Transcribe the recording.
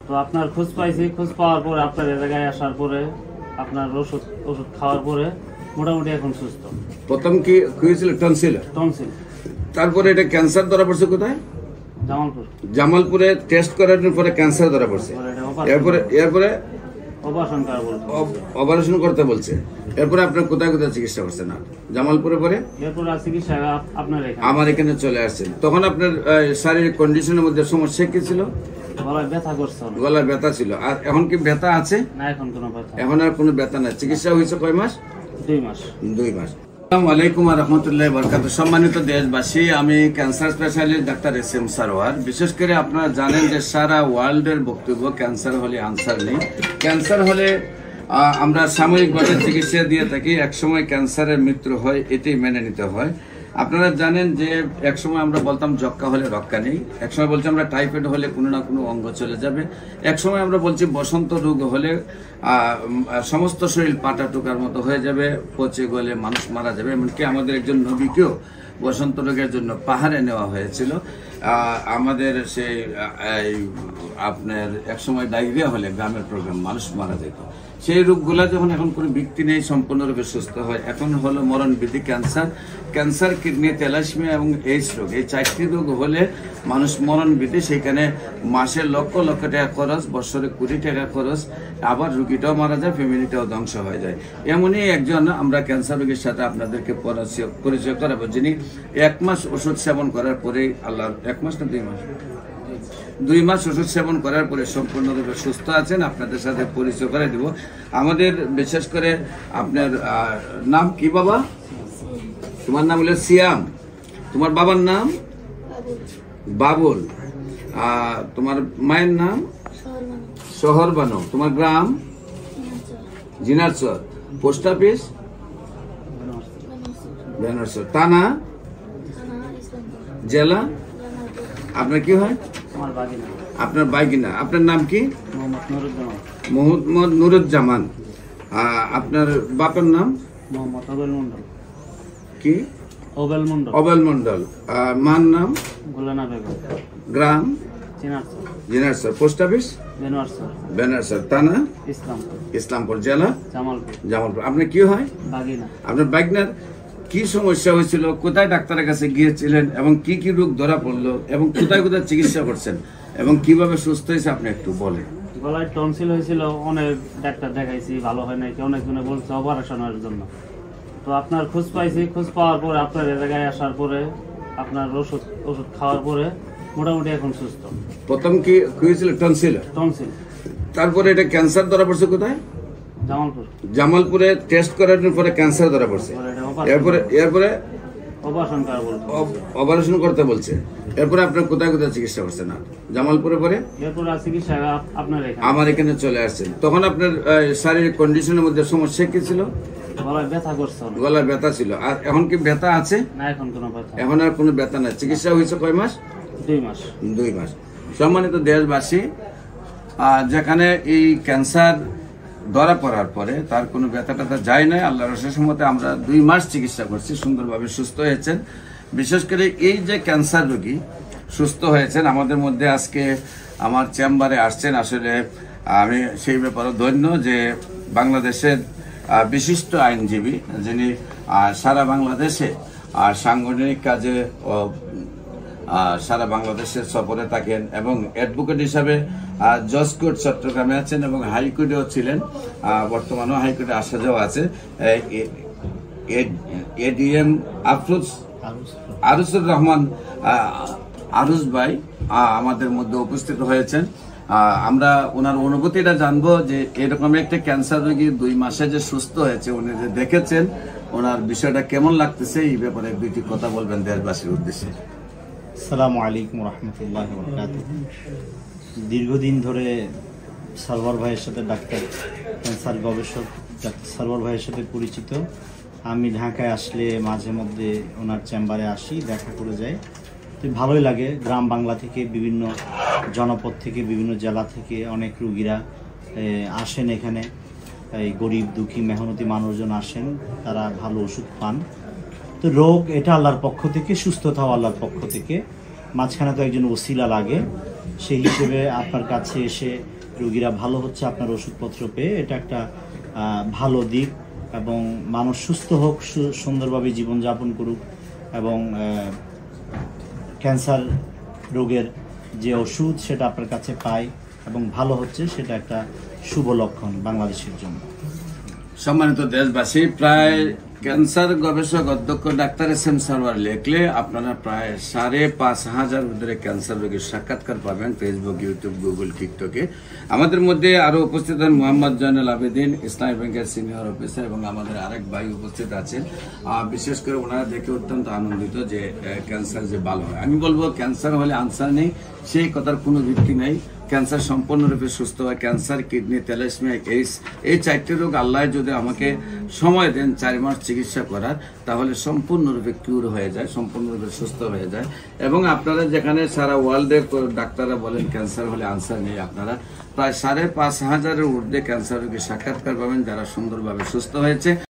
তো আপনার খোঁজ পাইছি, খোঁজ পাওয়ার পরে আপনার এই জায়গায় আসার পরে আপনার ওষুধ খাওয়ার পরে মোটামুটি এখন সুস্থ। প্রথম কি হয়েছিল? টনসিল। তারপরে এটা ক্যান্সার ধরা পড়ছে কোথায়? জামালপুরে টেস্ট করার পরে ক্যান্সার ধরা পড়ছে। এরপরে অপারেশন করতে বলছে। এরপরে আপনার কোথায় কোথায় চিকিৎসা করছেন? জামালপুরে পরে আমার এখানে চলে আসছেন। তখন আপনার শারীরিক কন্ডিশনের মধ্যে সমস্যা কি ছিল? গলায় ব্যথা ছিল। আর এখন কি ব্যথা আছে? এখন আর কোনো ব্যথা নাই। চিকিৎসা হয়েছে কয় মাস? 2 মাস। 2 মাস। আসসালামু আলাইকুম ওয়া রাহমাতুল্লাহি ওয়া বারাকাতুহু। সম্মানিত দেশবাসী, আমি cancer specialist doctor SM. Sarwar. বিশেষ করে আপনারা জানেন যে সারা ওয়ার্ল্ডের বক্তব্য ক্যান্সার হলে আনসার নেই। ক্যান্সার হলে আমরা সাময়িকভাবে চিকিৎসা দিয়ে থাকি, একসময় ক্যান্সারের মৃত্যু হয়, এটাই মেনে নিতে হয়। আপনারা জানেন যে একসময় আমরা বলতাম যক্কা হলে রক্ষা নেই, একসময় বলছি আমরা টাইফয়েড হলে কোনো না কোনো অঙ্গ চলে যাবে, একসময় আমরা বলছি বসন্ত রোগ হলে সমস্ত শরীর পাটা টুকার মতো হয়ে যাবে, পচে গলে মানুষ মারা যাবে। এমনকি আমাদের একজন নবীকেও বসন্ত রোগের জন্য পাহাড়ে নেওয়া হয়েছিল। আমাদের সেই আপনার একসময় ডায়রিয়া হলে গ্রামের প্রোগ্রাম মানুষ মারা যেত। সেই রোগগুলা যখন এখন কোনো ব্যক্তি নেই, সম্পূর্ণরূপে সুস্থ হয়। এখন হলো মরণবিধি ক্যান্সার, কিডনি, থ্যালাসেমিয়া এবং এইডস রোগ। এই 4টি রোগ হলে মানুষ মরণবিধি। সেখানে মাসে লক্ষ লক্ষ টাকা খরচ, বছরে 20 টাকা খরচ, আবার রোগীটাও মারা যায়, ফ্যামিলিটাও ধ্বংস হয়ে যায়। এমনই একজন আমরা ক্যান্সার রোগীর সাথে আপনাদেরকে পরিচয় করাবো, যিনি 1 মাস ওষুধ সেবন করার পরে আল্লাহ 1 মাস না 2 মাস 2 মাস ওষুধ সেবন করার পরে সম্পূর্ণরূপে সুস্থ আছেন। আপনাদের সাথে পরিচয় করে দেব। আমাদের বিশেষ করে আপনার নাম কি বাবা? তোমার নাম হলো সিয়াম। তোমার বাবার নাম? বাবুল। তোমার মায়ের নাম? শহর বানো। তোমার গ্রাম? জিনারচর। Post office? বেনারসর। থানা? জেলা? আপনার কি হয়? আপনার বাইগিনা। আপনার নাম কি? মোহাম্মদ নুরুজ্জামান। আপনার বাবার নাম? কি? অবেল মন্ডল। মার নাম? গ্রাম? জিনারসর। Post office? বেনারসর। থানা? ইসলামপুর। জেলা? জামালপুর। আপনার কি হয়? আপনার বাইগনার কি সমস্যা হয়েছিল, কোথায় ডাক্তারের কাছে গিয়েছিলেন এবং কি কি রোগ ধরা পড়লো এবং কোথায় কোথায় চিকিৎসা করছেন এবং কিভাবে সুস্থ হয়েছে আপনি একটু বলেন। গলায় টনসিল হয়েছিল, অনেক ডাক্তার দেখাইছি, ভালো হয় নাই, অনেকজনে বলছে অপারেশনের জন্য। তো আপনার খোঁজ পাইছি, খোঁজ পাওয়ার পরে আপনার এই জায়গায় আসার পরে আপনার ওষুধ খাওয়ার পরে মোটামুটি এখন সুস্থ। প্রথম কি হয়েছিল? টনসিল। তারপরে এটা ক্যান্সার ধরা পড়ছে কোথায়? জামালপুরে টেস্ট করার পরে ক্যান্সার ধরা পড়ছে। এরপরে অপারেশন করতে বলছে। এরপরে আপনার কোথায় কোথায় চিকিৎসা করছেন? জামালপুরে পরে আমার এখানে চলে আসছেন। তখন আপনার শারীরিক কন্ডিশনের মধ্যে সমস্যা কি ছিল? গলায় ব্যথা ছিল। আর এখন কি ব্যথা আছে? এখন আর কোনো ব্যথা নাই। চিকিৎসা হয়েছে কয় মাস? 2 মাস। সম্মানিত দেশবাসী, যেখানে এই ক্যান্সার ধরা পড়ার পরে তার কোনো ব্যথা ট্যাথা যায় না, আল্লাহর অশেষ রহমতে আমরা 2 মাস চিকিৎসা করছি, সুন্দরভাবে সুস্থ হয়েছেন। বিশেষ করে এই যে ক্যান্সার রোগী সুস্থ হয়েছেন, আমাদের মধ্যে আজকে আমার চেম্বারে আসছেন। আসলে আমি সেই ব্যাপারে ধন্য যে বাংলাদেশের বিশিষ্ট আইনজীবী, যিনি সারা বাংলাদেশে সাংগঠনিক কাজে সারা বাংলাদেশের সফরে থাকেন এবং অ্যাডভোকেট হিসাবে জজ কোর্ট চট্টগ্রামে আছেন এবং হাইকোর্টেও ছিলেন, বর্তমানেও হাইকোর্টে আসা যাওয়া আছে। এডিএম আরুসুর রহমান আরুস ভাই আমাদের মধ্যে উপস্থিত হয়েছেন। আমরা ওনার অনুভূতিটা জানবো যে এরকম একটা ক্যান্সার রোগী 2 মাসে যে সুস্থ হয়েছে, উনি যে দেখেছেন, ওনার বিষয়টা কেমন লাগতেছে এই ব্যাপারে 2টি কথা বলবেন দেশবাসীর উদ্দেশ্যে। আসসালামু আলাইকুম রহমতুল্লাহ বরকাতুহু। দীর্ঘদিন ধরে সারোয়ার ভাইয়ের সাথে ডাক্তার ক্যান্সার গবেষক ডাক্তার সারোয়ার ভাইয়ের সাথে পরিচিত। আমি ঢাকায় আসলে মাঝে মধ্যে ওনার চেম্বারে আসি, দেখা করে যাই। তো ভালোই লাগে। গ্রাম বাংলা থেকে, বিভিন্ন জনপদ থেকে, বিভিন্ন জেলা থেকে অনেক রুগীরা আসেন এখানে। এই গরিব দুঃখী মেহনতি মানুষজন আসেন, তারা ভালো ওষুধ পান। তো রোগ এটা আল্লাহর পক্ষ থেকে, সুস্থতাও আল্লাহর পক্ষ থেকে। মাঝখানে তো একজন ওসিলা লাগে। সেই হিসেবে আপনার কাছে এসে রোগীরা ভালো হচ্ছে, আপনার ওষুধপত্র পেয়ে এটা একটা ভালো দিক, এবং মানুষ সুস্থ হোক, সুন্দরভাবে জীবনযাপন করুক, এবং ক্যান্সার রোগের যে ওষুধ সেটা আপনার কাছে পায় এবং ভালো হচ্ছে, সেটা একটা শুভ লক্ষণ বাংলাদেশের জন্য। সম্মানিত দেশবাসী, প্রায় ক্যান্সার গবেষক অধ্যক্ষ ডাক্তার এসএম সারোয়ার লিখলে আপনারা প্রায় 5,500 ভিতরে ক্যান্সার রোগীর সাক্ষাৎকার পাবেন ফেসবুক, ইউটিউব, গুগল, টিকটকে। আমাদের মধ্যে আরো উপস্থিত হন মোহাম্মদ জয়নুল আবেদিন, ইসলামী ব্যাংকের সিনিয়র অফিসার, এবং আমাদের আরেক ভাই উপস্থিত আছেন। বিশেষ করে ওনারা দেখে অত্যন্ত আনন্দিত যে ক্যান্সার যে ভালো হয়। আমি বলবো ক্যান্সার হলে আনসার নেই, সেই কথার কোনো ভিত্তি নেই। ক্যান্সার সম্পূর্ণরূপে সুস্থ হয়। ক্যান্সার, কিডনি, থ্যালাসেমিয়া, এইডস, এই 4টি রোগ আল্লাহ যদি আমাকে সময় দেন 4 মাস চিকিৎসা করার, তাহলে সম্পূর্ণরূপে কিউর হয়ে যায়, সম্পূর্ণরূপে সুস্থ হয়ে যায়। এবং আপনারা যেখানে সারা ওয়ার্ল্ডের ডাক্তাররা বলেন ক্যান্সার হলে আনসার নেই, আপনারা প্রায় 5,500 ঊর্ধ্বে ক্যান্সার রোগীর সাক্ষাৎকার পাবেন যারা সুন্দরভাবে সুস্থ হয়েছে।